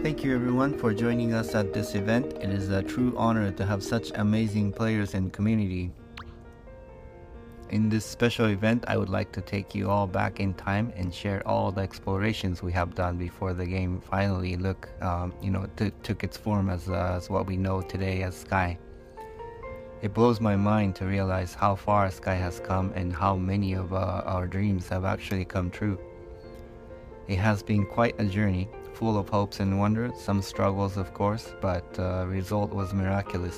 Thank you everyone for joining us at this event. It is a true honor to have such amazing players and community. In this special event, I would like to take you all back in time and share all the explorations we have done before the game finally took its form as what we know today as Sky. It blows my mind to realize how far Sky has come and how many of our dreams have actually come true. It has been quite a journey, full of hopes and wonders, some struggles of course, but the result was miraculous.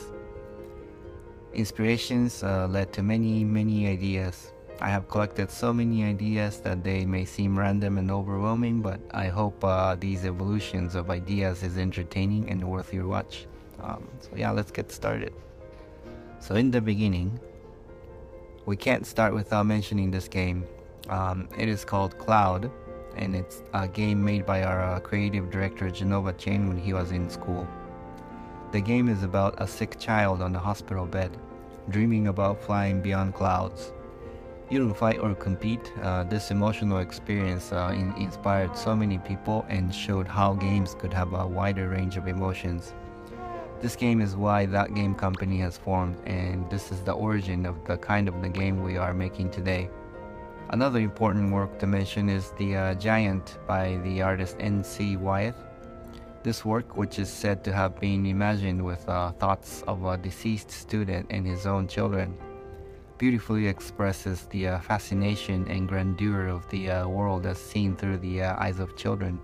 Inspirations led to many ideas. I have collected so many ideas that they may seem random and overwhelming, but I hope these evolutions of ideas is entertaining and worth your watch. Let's get started. So in the beginning, we can't start without mentioning this game. It is called Cloud, and it's a game made by our creative director Genova Chen when he was in school. The game is about a sick child on a hospital bed, dreaming about flying beyond clouds. You don't fight or compete. This emotional experience inspired so many people and showed how games could have a wider range of emotions. This game is why that game company has formed, and this is the origin of the kind of the game we are making today. Another important work to mention is The Giant by the artist N.C. Wyeth. This work, which is said to have been imagined with thoughts of a deceased student and his own children, beautifully expresses the fascination and grandeur of the world as seen through the eyes of children.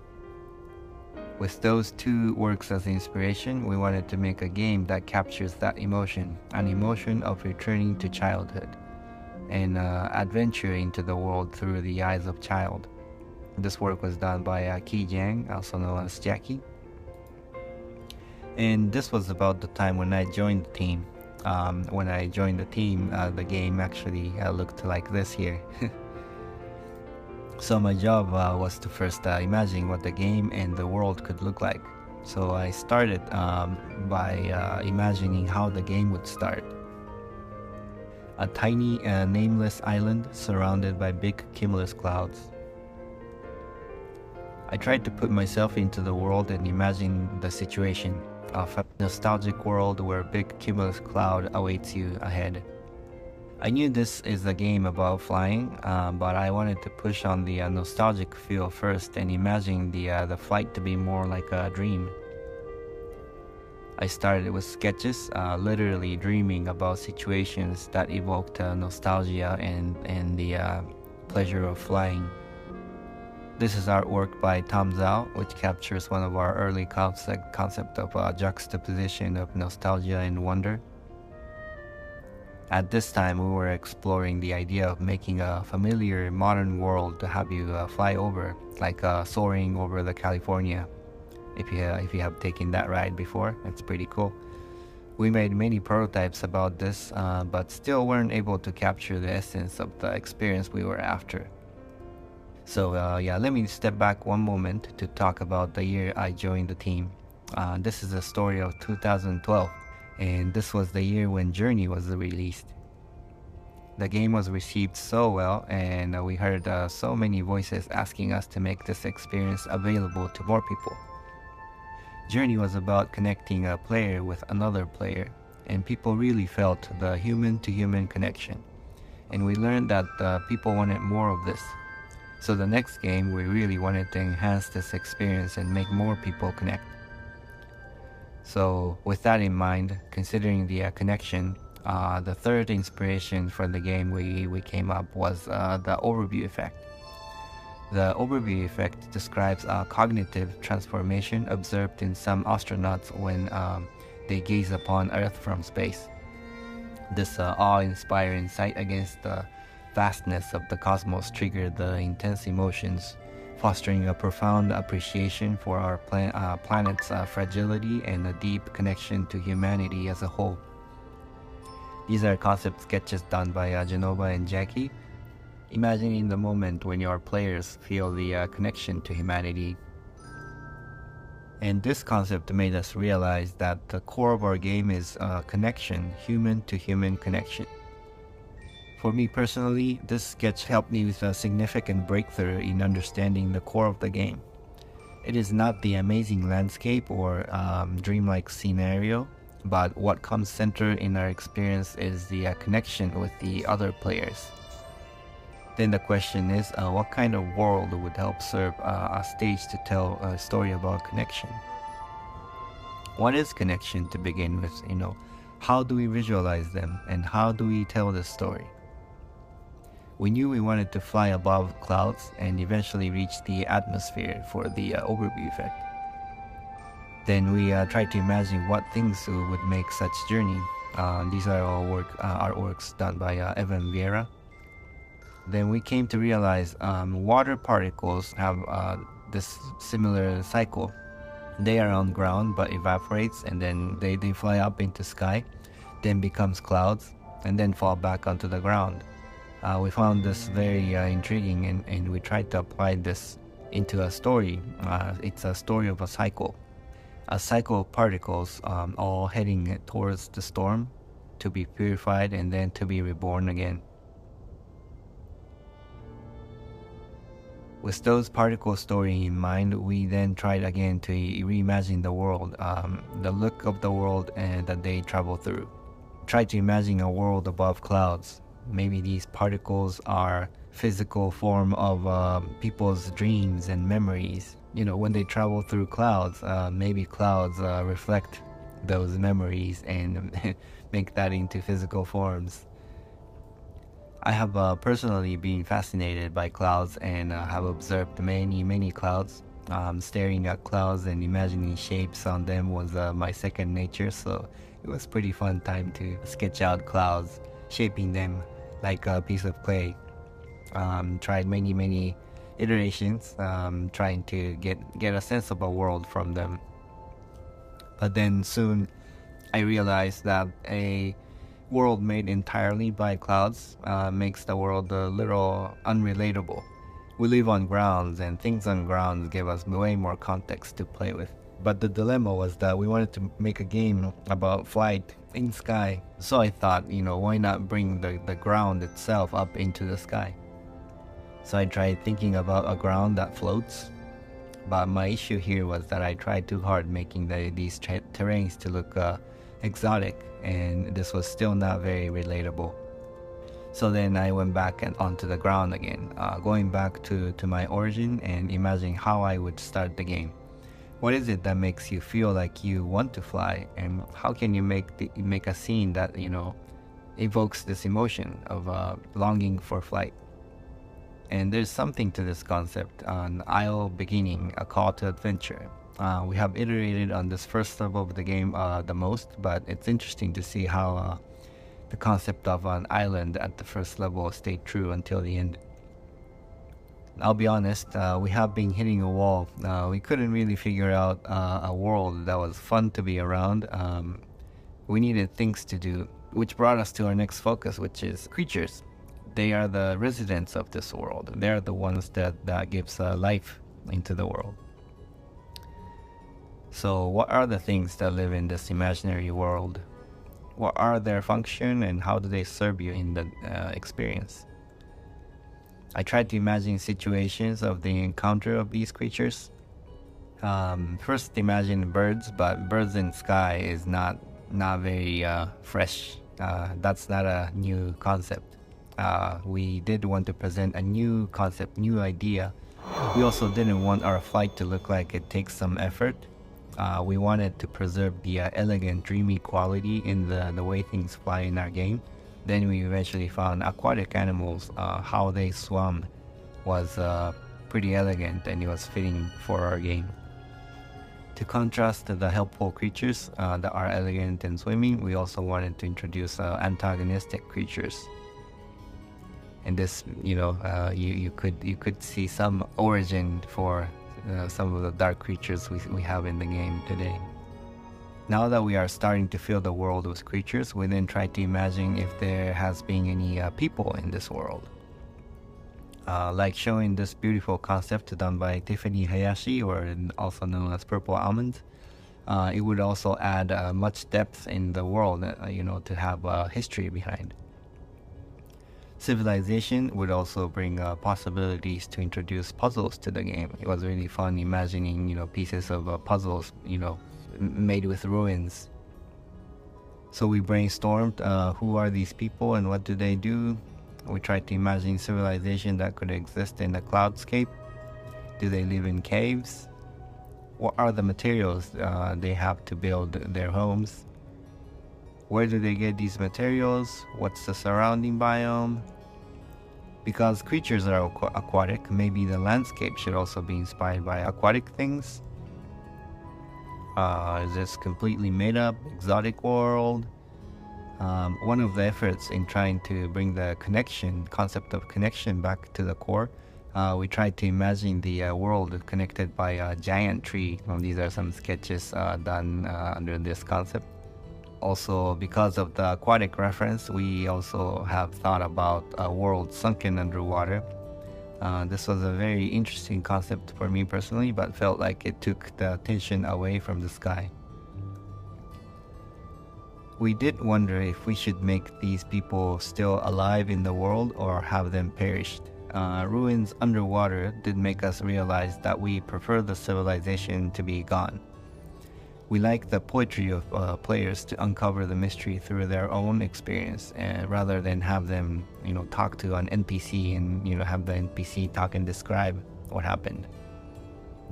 With those two works as inspiration, we wanted to make a game that captures that emotion, an emotion of returning to childhood and adventure into the world through the eyes of child. This work was done by Ki Jiang, also known as Jackie. And this was about the time when I joined the team. When I joined the team, the game actually looked like this here. So my job was to first imagine what the game and the world could look like. So I started by imagining how the game would start. A tiny nameless island surrounded by big cumulus clouds. I tried to put myself into the world and imagine the situation of a nostalgic world where a big cumulus cloud awaits you ahead. I knew this is a game about flying, but I wanted to push on the nostalgic feel first and imagine the flight to be more like a dream. I started with sketches, literally dreaming about situations that evoked nostalgia and the pleasure of flying. This is artwork by Tom Zhao, which captures one of our early concept of juxtaposition of nostalgia and wonder. At this time, we were exploring the idea of making a familiar modern world to have you fly over, like soaring over the California. If you have taken that ride before, it's pretty cool. We made many prototypes about this, but still weren't able to capture the essence of the experience we were after. So let me step back one moment to talk about the year I joined the team. This is a story of 2012, and this was the year when Journey was released. The game was received so well, and we heard so many voices asking us to make this experience available to more people. Journey was about connecting a player with another player, and people really felt the human-to-human connection. And we learned that people wanted more of this. So the next game, we really wanted to enhance this experience and make more people connect. So with that in mind, considering the connection, the third inspiration for the game we came up was the overview effect. The overview effect describes a cognitive transformation observed in some astronauts when they gaze upon Earth from space. This awe-inspiring sight against the vastness of the cosmos triggered the intense emotions, fostering a profound appreciation for our planet's fragility and a deep connection to humanity as a whole. These are concept sketches done by Genova and Jackie, imagining the moment when your players feel the connection to humanity. And this concept made us realize that the core of our game is connection, human-to-human connection. For me personally, this sketch helped me with a significant breakthrough in understanding the core of the game. It is not the amazing landscape or dreamlike scenario, but what comes center in our experience is the connection with the other players. Then the question is, what kind of world would help serve a stage to tell a story about connection? What is connection to begin with? How do we visualize them and how do we tell the story? We knew we wanted to fly above clouds and eventually reach the atmosphere for the overview effect. Then we tried to imagine what things would make such journey. These are all artworks done by Evan Vieira. Then we came to realize water particles have this similar cycle. They are on ground but evaporates and then they fly up into sky, then becomes clouds and then fall back onto the ground. We found this very intriguing and we tried to apply this into a story. It's a story of a cycle of particles all heading towards the storm to be purified and then to be reborn again. With those particle story in mind, we then tried again to reimagine the world, the look of the world that they travel through. Try to imagine a world above clouds. Maybe these particles are physical form of people's dreams and memories. When they travel through clouds, maybe clouds reflect those memories and make that into physical forms. I have personally been fascinated by clouds and have observed many clouds. Staring at clouds and imagining shapes on them was my second nature, so it was pretty fun time to sketch out clouds, shaping them like a piece of clay. Tried many iterations, trying to get a sense of a world from them. But then soon I realized that a world made entirely by clouds makes the world a little unrelatable. We live on grounds and things on grounds give us way more context to play with. But the dilemma was that we wanted to make a game about flight in sky. So I thought, why not bring the ground itself up into the sky? So I tried thinking about a ground that floats. But my issue here was that I tried too hard making these terrains to look exotic, and this was still not very relatable. So then I went back and onto the ground again, going back to my origin and imagining how I would start the game. What is it that makes you feel like you want to fly, and how can you make a scene that evokes this emotion of longing for flight? And there's something to this concept, an isle beginning, a call to adventure. We have iterated on this first level of the game the most, but it's interesting to see how the concept of an island at the first level stayed true until the end. I'll be honest, we have been hitting a wall. We couldn't really figure out a world that was fun to be around. We needed things to do, which brought us to our next focus, which is creatures. They are the residents of this world. They're the ones that gives life into the world. So what are the things that live in this imaginary world? What are their function and how do they serve you in the experience? I tried to imagine situations of the encounter of these creatures. First imagine birds, but birds in sky is not very fresh. That's not a new concept. We did want to present a new concept, new idea. We also didn't want our flight to look like it takes some effort. We wanted to preserve the elegant, dreamy quality in the way things fly in our game. Then we eventually found aquatic animals. How they swam was pretty elegant and it was fitting for our game. To contrast the helpful creatures that are elegant and swimming, we also wanted to introduce antagonistic creatures. And this, you could see some origin for some of the dark creatures we have in the game today. Now that we are starting to fill the world with creatures, we then try to imagine if there has been any people in this world. Like showing this beautiful concept done by Tiffany Hayashi, or also known as Purple Almond. It would also add much depth in the world, to have history behind. Civilization would also bring possibilities to introduce puzzles to the game. It was really fun imagining, pieces of puzzles, made with ruins. So we brainstormed who are these people and what do they do. We tried to imagine civilization that could exist in a cloudscape. Do they live in caves? What are the materials they have to build their homes? Where do they get these materials? What's the surrounding biome? Because creatures are aquatic, maybe the landscape should also be inspired by aquatic things. Is this completely made up, exotic world? One of the efforts in trying to bring the concept of connection back to the core, we tried to imagine the world connected by a giant tree. These are some sketches done under this concept. Also, because of the aquatic reference, we also have thought about a world sunken underwater. This was a very interesting concept for me personally, but felt like it took the attention away from the sky. We did wonder if we should make these people still alive in the world or have them perished. Ruins underwater did make us realize that we prefer the civilization to be gone. We like the poetry of players to uncover the mystery through their own experience, rather than have them, talk to an NPC and, have the NPC talk and describe what happened.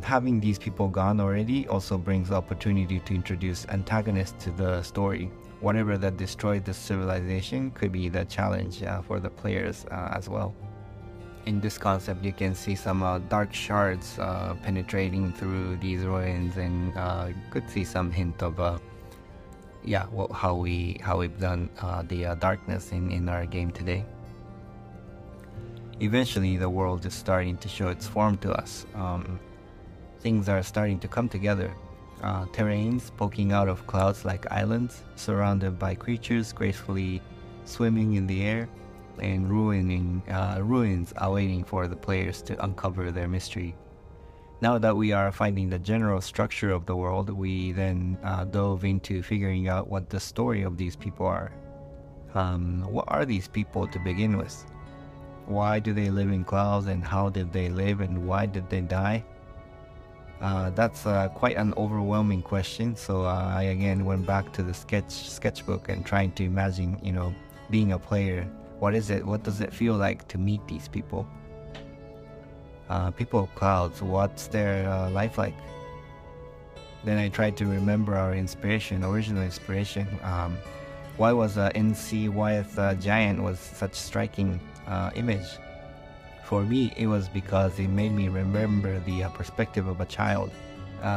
Having these people gone already also brings the opportunity to introduce antagonists to the story. Whatever that destroyed the civilization could be the challenge for the players as well. In this concept, you can see some dark shards penetrating through these ruins, and could see some hint of how we've done the darkness in our game today. Eventually, the world is starting to show its form to us. Things are starting to come together. Terrains poking out of clouds like islands, surrounded by creatures gracefully swimming in the air, and ruins awaiting for the players to uncover their mystery. Now that we are finding the general structure of the world, we then dove into figuring out what the story of these people are. What are these people to begin with? Why do they live in clouds, and how did they live, and why did they die? That's quite an overwhelming question, so I again went back to the sketchbook and trying to imagine, being a player. What does it feel like to meet these people? People of clouds, what's their life like? Then I tried to remember our original inspiration. Why was NC Wyeth giant was such striking image? For me, it was because it made me remember the perspective of a child,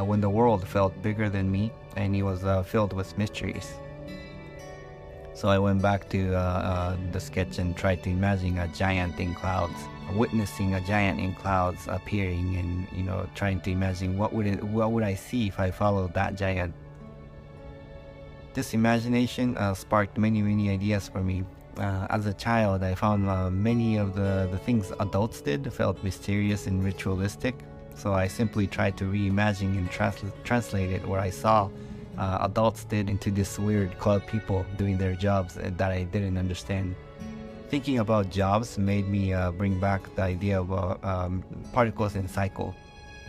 when the world felt bigger than me and it was filled with mysteries. So I went back to the sketch and tried to imagine a giant in clouds, witnessing a giant in clouds appearing, and trying to imagine what would I see if I followed that giant. This imagination sparked many ideas for me. As a child, I found many of the things adults did felt mysterious and ritualistic, so I simply tried to reimagine and translate it what I saw adults did into this weird cloud people doing their jobs that I didn't understand. Thinking about jobs made me bring back the idea of particles in cycle.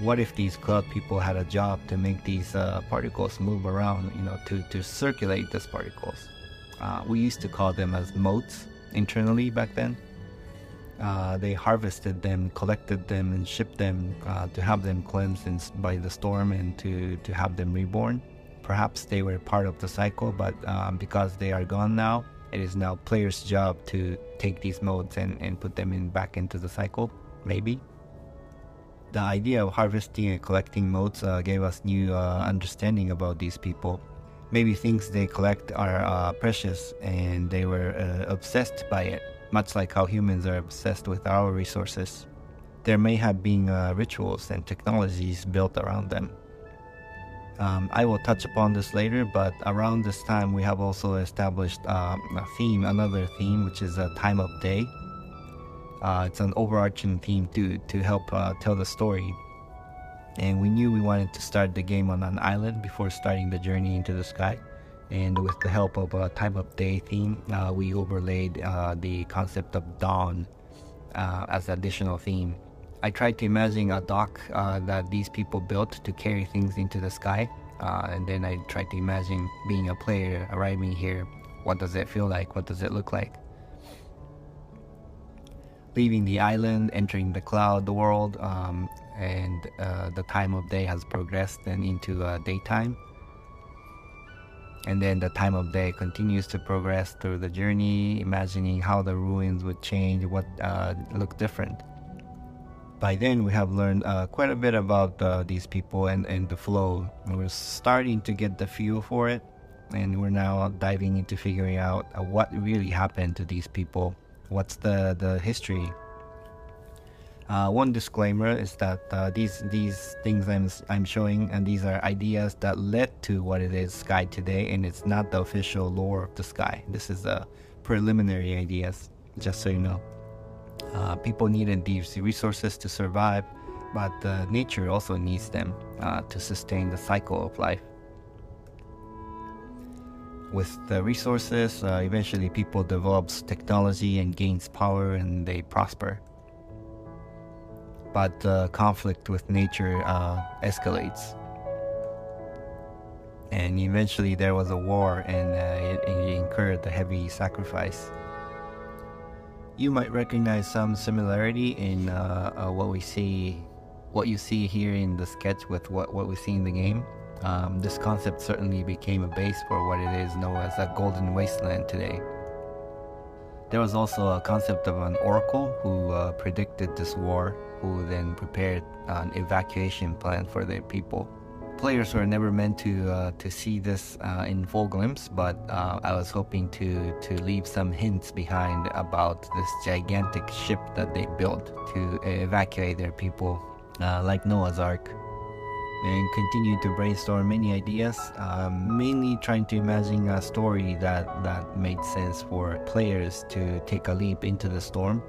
What if these cloud people had a job to make these particles move around, to circulate these particles? We used to call them as motes internally back then. They harvested them, collected them, and shipped them to have them cleansed by the storm and to have them reborn. Perhaps they were part of the cycle, but because they are gone now, it is now players' job to take these modes and put them back into the cycle, maybe. The idea of harvesting and collecting modes gave us new understanding about these people. Maybe things they collect are precious and they were obsessed by it, much like how humans are obsessed with our resources. There may have been rituals and technologies built around them. I will touch upon this later, but around this time we have also established another theme, which is a time of day. It's an overarching theme to help tell the story. And we knew we wanted to start the game on an island before starting the journey into the sky. And with the help of a time of day theme, we overlaid the concept of dawn as additional theme. I tried to imagine a dock that these people built to carry things into the sky, and then I tried to imagine being a player arriving here. What does it feel like? What does it look like? Leaving the island, entering the cloud world, and the time of day has progressed and into daytime. And then the time of day continues to progress through the journey, imagining how the ruins would change, what look different. By then, we have learned quite a bit about these people and the flow. We're starting to get the feel for it, and we're now diving into figuring out what really happened to these people. What's the history? One disclaimer is that these things I'm showing, and these are ideas that led to what it is Sky today, and it's not the official lore of the Sky. This is the preliminary ideas, just so you know. People needed these resources to survive, but nature also needs them to sustain the cycle of life. With the resources, eventually people develops technology and gains power, and they prosper. But the conflict with nature escalates. And eventually there was a war, and it incurred a heavy sacrifice. You might recognize some similarity in what you see here in the sketch with what we see in the game. This concept certainly became a base for what it is known as a golden wasteland today. There was also a concept of an oracle who predicted this war, who then prepared an evacuation plan for their people. Players were never meant to see this in full glimpse, but I was hoping to leave some hints behind about this gigantic ship that they built to evacuate their people, like Noah's Ark. And continue to brainstorm many ideas, mainly trying to imagine a story that made sense for players to take a leap into the storm.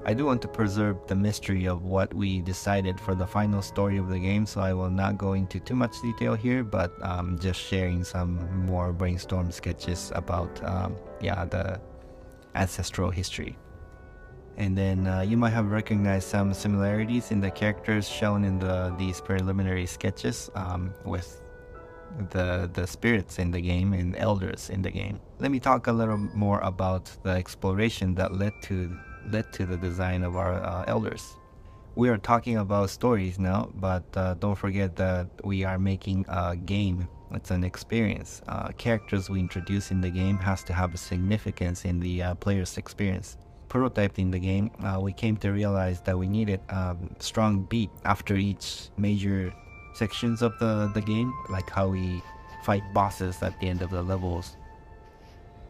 I do want to preserve the mystery of what we decided for the final story of the game, so I will not go into too much detail here, but just sharing some more brainstorm sketches about the ancestral history. And then you might have recognized some similarities in the characters shown in these preliminary sketches with the spirits in the game and elders in the game. Let me talk a little more about the exploration that led to the design of our elders. We are talking about stories now, but don't forget that we are making a game. It's an experience. Characters we introduce in the game has to have a significance in the player's experience. Prototyping the game, we came to realize that we needed a strong beat after each major sections of the game, like how we fight bosses at the end of the levels.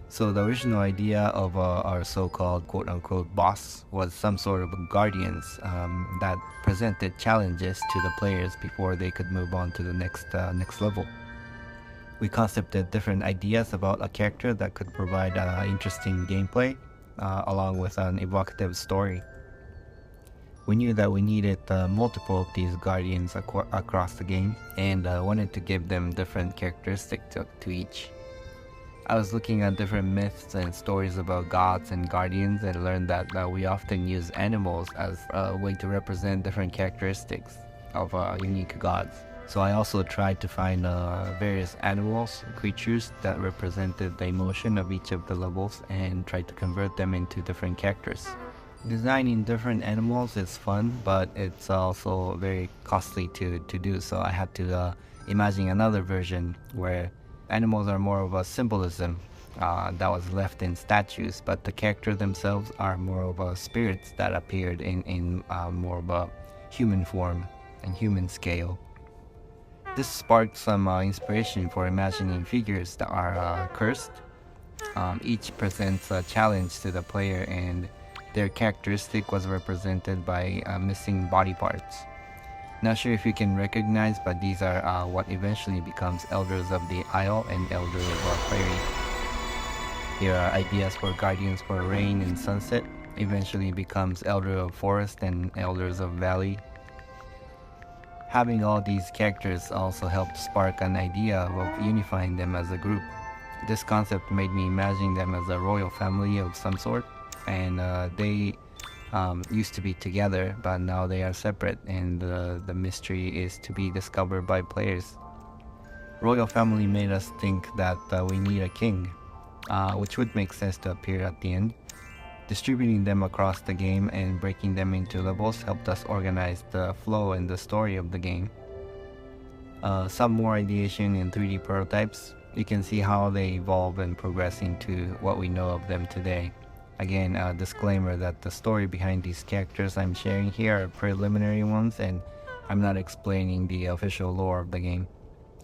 So the original idea of our so-called quote-unquote boss was some sort of guardians that presented challenges to the players before they could move on to the next level. We concepted different ideas about a character that could provide interesting gameplay along with an evocative story. We knew that we needed multiple of these guardians across the game, and wanted to give them different characteristics to each. I was looking at different myths and stories about gods and guardians, and learned that we often use animals as a way to represent different characteristics of unique gods. So I also tried to find various animals, creatures that represented the emotion of each of the levels, and tried to convert them into different characters. Designing different animals is fun, but it's also very costly to do, so I had to imagine another version where animals are more of a symbolism that was left in statues, but the characters themselves are more of a spirits that appeared in more of a human form and human scale. This sparked some inspiration for imagining figures that are cursed. Each presents a challenge to the player, and their characteristic was represented by missing body parts. Not sure if you can recognize, but these are what eventually becomes Elders of the Isle and Elders of Prairie. Here are ideas for Guardians for Rain and Sunset, eventually becomes Elder of Forest and Elders of Valley. Having all these characters also helped spark an idea of unifying them as a group. This concept made me imagine them as a royal family of some sort, and they used to be together, but now they are separate, and the mystery is to be discovered by players. Royal family made us think that we need a king, which would make sense to appear at the end. Distributing them across the game and breaking them into levels helped us organize the flow and the story of the game. Some more ideation in 3D prototypes. You can see how they evolve and progress into what we know of them today. Again, a disclaimer that the story behind these characters I'm sharing here are preliminary ones, and I'm not explaining the official lore of the game.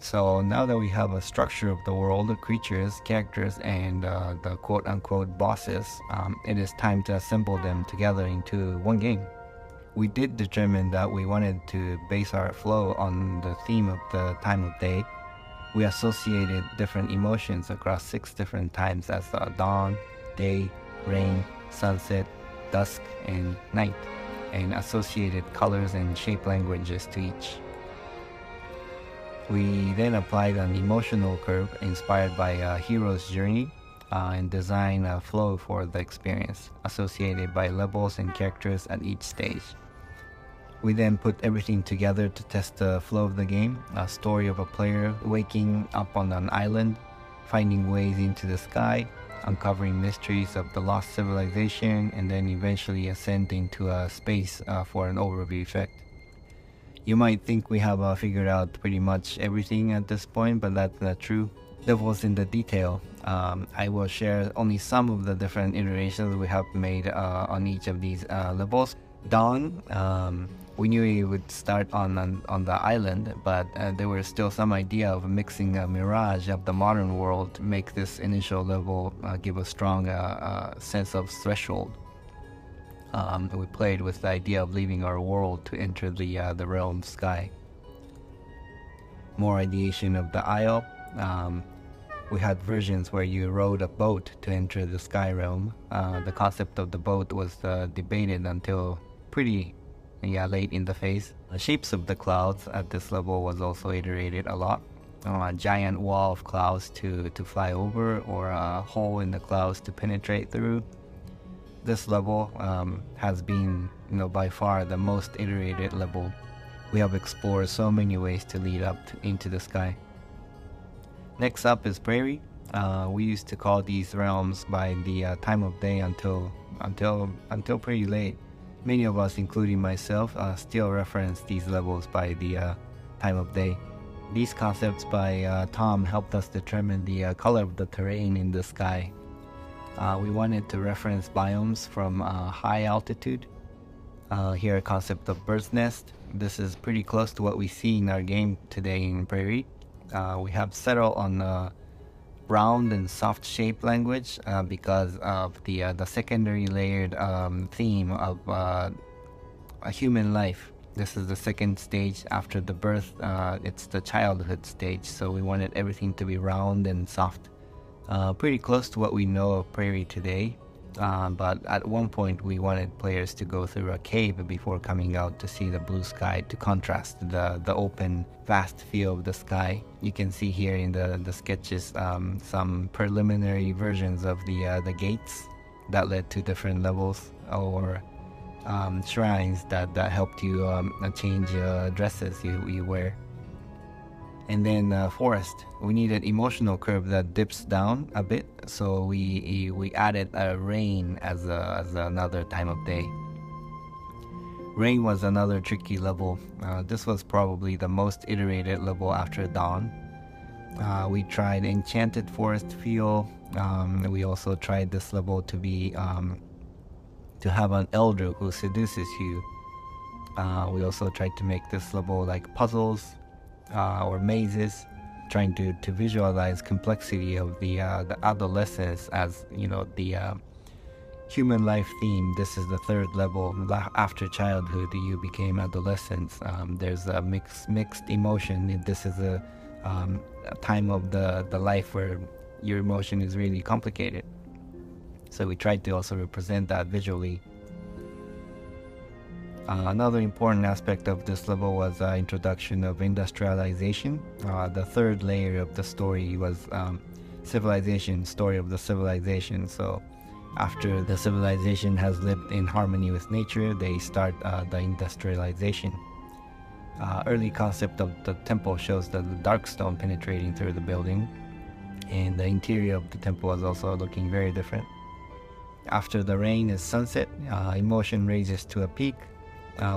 So now that we have a structure of the world, the creatures, characters, and the quote-unquote bosses, it is time to assemble them together into one game. We did determine that we wanted to base our flow on the theme of the time of day. We associated different emotions across 6 different times as dawn, day, rain, sunset, dusk, and night, and associated colors and shape languages to each. We then applied an emotional curve inspired by a hero's journey and designed a flow for the experience, associated by levels and characters at each stage. We then put everything together to test the flow of the game, a story of a player waking up on an island, finding ways into the sky, uncovering mysteries of the lost civilization, and then eventually ascending to a space for an overview effect. You might think we have figured out pretty much everything at this point, but that's not true. Devil's in the detail. I will share only some of the different iterations we have made on each of these levels. Dawn, we knew it would start on the island, but there was still some idea of mixing a mirage of the modern world to make this initial level give a strong sense of threshold. We played with the idea of leaving our world to enter the realm sky. More ideation of the isle. We had versions where you rowed a boat to enter the sky realm. The concept of the boat was debated until pretty late in the phase. The shapes of the clouds at this level was also iterated a lot. A giant wall of clouds to fly over, or a hole in the clouds to penetrate through. This level has been, by far the most iterated level. We have explored so many ways to lead up into the sky. Next up is Prairie. We used to call these realms by the time of day until pretty late. Many of us, including myself, still reference these levels by the time of day. These concepts by Tom helped us determine the color of the terrain in the sky. We wanted to reference biomes from high altitude. Here, a concept of bird's nest. This is pretty close to what we see in our game today in Prairie. We have settled on round and soft shape language because of the secondary layered theme of a human life. This is the second stage after the birth. It's the childhood stage, so we wanted everything to be round and soft. Pretty close to what we know of Prairie today, but at one point we wanted players to go through a cave before coming out to see the blue sky, to contrast the open, vast feel of the sky. You can see here in the sketches some preliminary versions of the gates that led to different levels, or shrines that helped you change dresses you wear. And then forest, we needed emotional curve that dips down a bit, so we added rain as another time of day. Rain was another tricky level. This was probably the most iterated level after dawn. We tried enchanted forest feel. We also tried this level to be to have an elder who seduces you. We also tried to make this level like puzzles or mazes, trying to visualize complexity of the adolescence as the human life theme. This is the third level. After childhood, you became adolescence. There's a mixed emotion. This is a time of the life where your emotion is really complicated. So we tried to also represent that visually. Another important aspect of this level was introduction of industrialization. The third layer of the story was civilization, story of the civilization. So after the civilization has lived in harmony with nature, they start the industrialization. Early concept of the temple shows the dark stone penetrating through the building, and the interior of the temple was also looking very different. After the rain is sunset, emotion raises to a peak.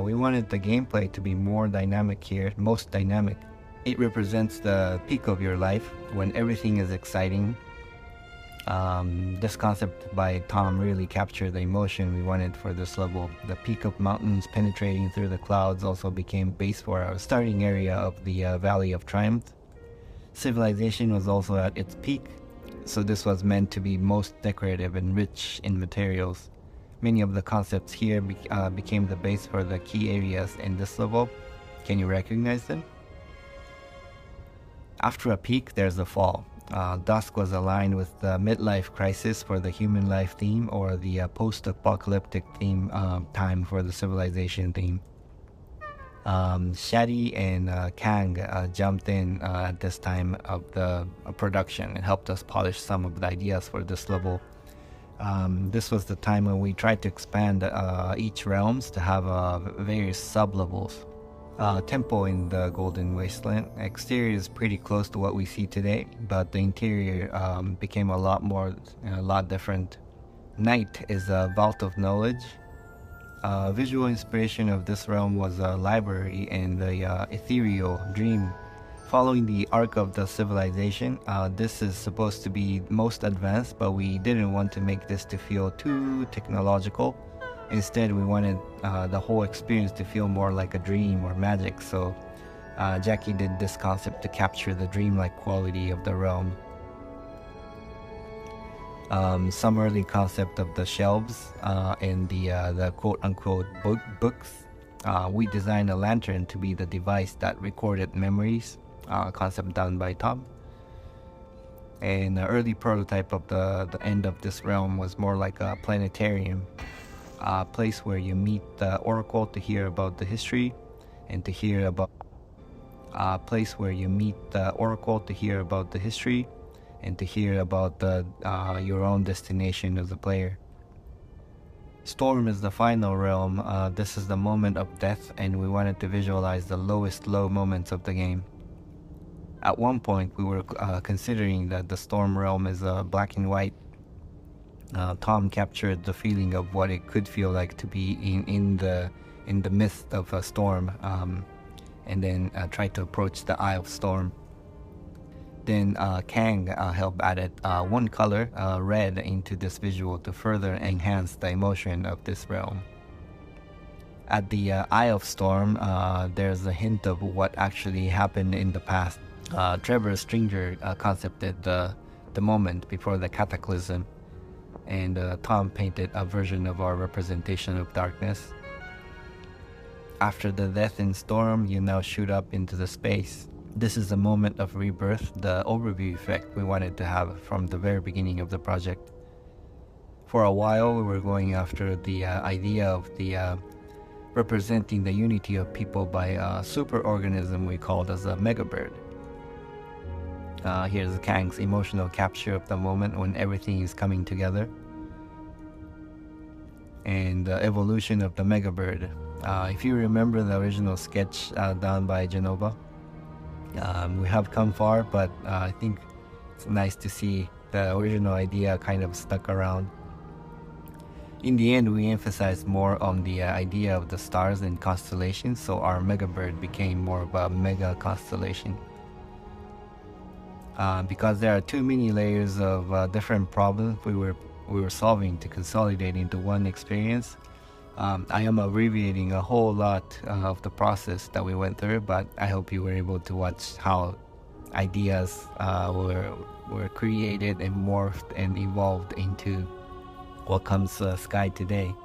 We wanted the gameplay to be more dynamic here, most dynamic. It represents the peak of your life when everything is exciting. This concept by Tom really captured the emotion we wanted for this level. The peak of mountains penetrating through the clouds also became base for our starting area of the Valley of Triumph. Civilization was also at its peak, so this was meant to be most decorative and rich in materials. Many of the concepts here became the base for the key areas in this level. Can you recognize them? After a peak, there's a fall. Dusk was aligned with the midlife crisis for the human life theme, or the post-apocalyptic theme time for the civilization theme. Shadi and Kang jumped in at this time of the production and helped us polish some of the ideas for this level. This was the time when we tried to expand each realms to have various sub-levels. Temple in the Golden Wasteland. Exterior is pretty close to what we see today, but the interior became a lot different. Night is a vault of knowledge. Visual inspiration of this realm was a library and the ethereal dream. Following the arc of the civilization, this is supposed to be most advanced, but we didn't want to make this to feel too technological. Instead, we wanted the whole experience to feel more like a dream or magic, so Jackie did this concept to capture the dreamlike quality of the realm. Some early concept of the shelves and the quote-unquote books. We designed a lantern to be the device that recorded memories, concept done by Tom. And the early prototype of the end of this realm was more like a planetarium, a place where you meet the oracle to hear about the history and to hear about your own destination as a player. Storm is the final realm. This is the moment of death, and we wanted to visualize the lowest low moments of the game. At one point, we were considering that the Storm realm is black and white. Tom captured the feeling of what it could feel like to be in the midst of a storm, and then tried to approach the Eye of Storm. Then Kang helped added one color, red, into this visual to further enhance the emotion of this realm. At the Eye of Storm, there's a hint of what actually happened in the past. Trevor Stringer concepted the moment before the cataclysm, and Tom painted a version of our representation of darkness. After the death in Storm, you now shoot up into the space. This is a moment of rebirth, the overview effect we wanted to have from the very beginning of the project. For a while, we were going after the idea of the representing the unity of people by a superorganism we called as a megabird. Here's Kang's emotional capture of the moment when everything is coming together, and the evolution of the megabird. If you remember the original sketch done by Genova, we have come far, but I think it's nice to see the original idea kind of stuck around. In the end, we emphasized more on the idea of the stars and constellations, so our megabird became more of a mega constellation. Because there are too many layers of different problems we were solving to consolidate into one experience. I am abbreviating a whole lot of the process that we went through, but I hope you were able to watch how ideas were created and morphed and evolved into what comes Sky today.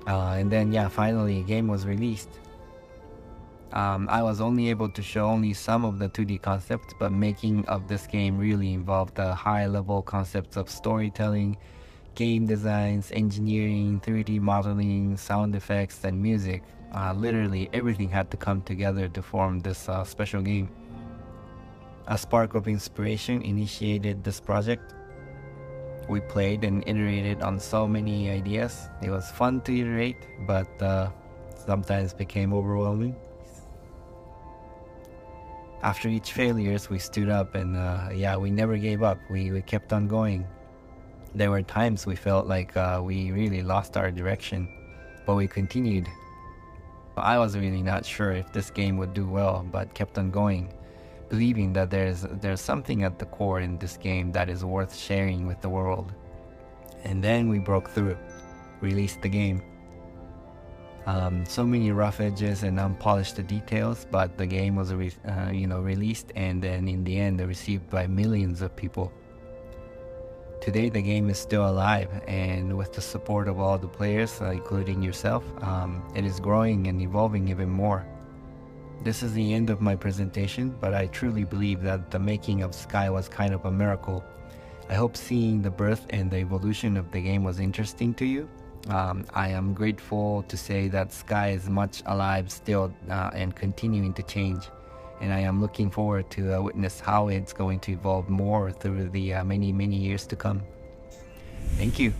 And then finally, game was released. I was only able to show only some of the 2D concepts, but making of this game really involved the high-level concepts of storytelling, game designs, engineering, 3D modeling, sound effects, and music. Literally everything had to come together to form this special game. A spark of inspiration initiated this project. We played and iterated on so many ideas. It was fun to iterate, but sometimes became overwhelming. After each failures, we stood up and we never gave up. We kept on going. There were times we felt like we really lost our direction, but we continued. I was really not sure if this game would do well, but kept on going, believing that there's something at the core in this game that is worth sharing with the world. And then we broke through, released the game. So many rough edges and unpolished details, but the game was released, and then in the end received by millions of people. Today the game is still alive, and with the support of all the players, including yourself, it is growing and evolving even more. This is the end of my presentation, but I truly believe that the making of Sky was kind of a miracle. I hope seeing the birth and the evolution of the game was interesting to you. I am grateful to say that Sky is much alive still and continuing to change. And I am looking forward to witness how it's going to evolve more through the many, many years to come. Thank you.